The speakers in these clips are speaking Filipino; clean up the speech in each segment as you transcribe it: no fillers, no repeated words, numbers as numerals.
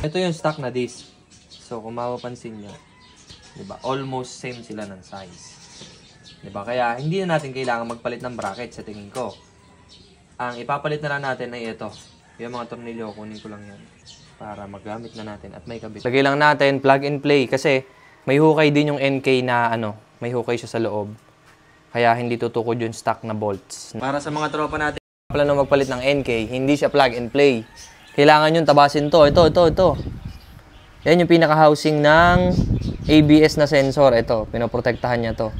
Ito yung stock na disc. So, kung mapapansin nyo, diba, almost same sila ng size. Diba? Kaya, hindi na natin kailangan magpalit ng bracket sa tingin ko. Ang ipapalit na lang natin ay ito. Yung mga tornilyo, kunin ko lang yan. Para magamit na natin at may kabit. Lagay lang natin, plug and play. Kasi, may hukay din yung NK na may hukay siya sa loob. Kaya, hindi tutukod yung stock na bolts. Para sa mga tropa natin, plano magpalit ng NK, hindi siya plug and play. Kailangan yung tabasin to. Ito. Yan yung pinaka-housing ng ABS na sensor. Ito, pinoprotektahan niya to.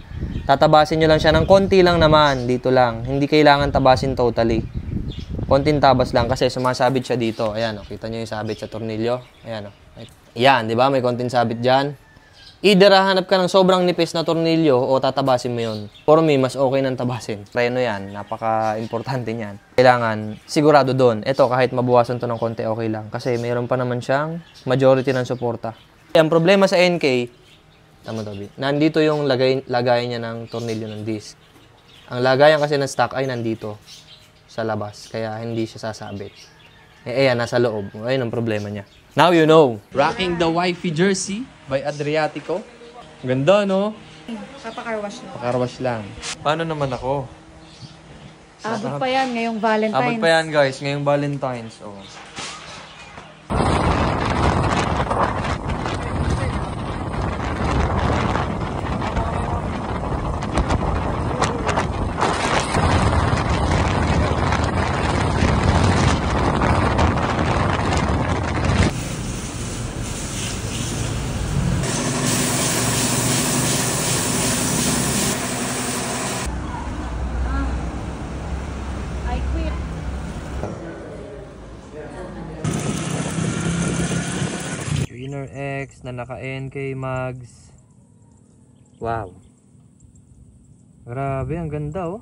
Tatabasin nyo lang siya ng konti lang naman. Dito lang. Hindi kailangan tabasin totally. Konting tabas lang kasi sumasabit siya dito. Ayan, kita nyo yung sabit sa tornilyo. Ayan, Yan, di ba? May konting sabit dyan. Either hanap ka ng sobrang nipis na tornilyo o tatabasin mo yun. For me, mas okay nang tabasin. Preno yan. Napaka-importante niyan. Kailangan sigurado doon. Ito, kahit mabawasan to ng konti, okay lang. Kasi mayroon pa naman siyang majority ng suporta. Ang problema sa NK, nandito yung lagayan niya ng tornilyo ng disc. Ang lagayan kasi ng stock ay nandito sa labas. Kaya hindi siya sasabit. Ayan, nasa loob. Ayun ang problema niya. Now you know. Rocking the wifey jersey by Adriatico. Ganda, no? Papakarwash lang. Pakarwash lang. Paano naman ako? Abot pa yan ngayong Valentine's. Abot pa yan, guys. Ngayong Valentine's. Oh. Winner X na naka NK mags. Wow. Grabe, ang ganda oh.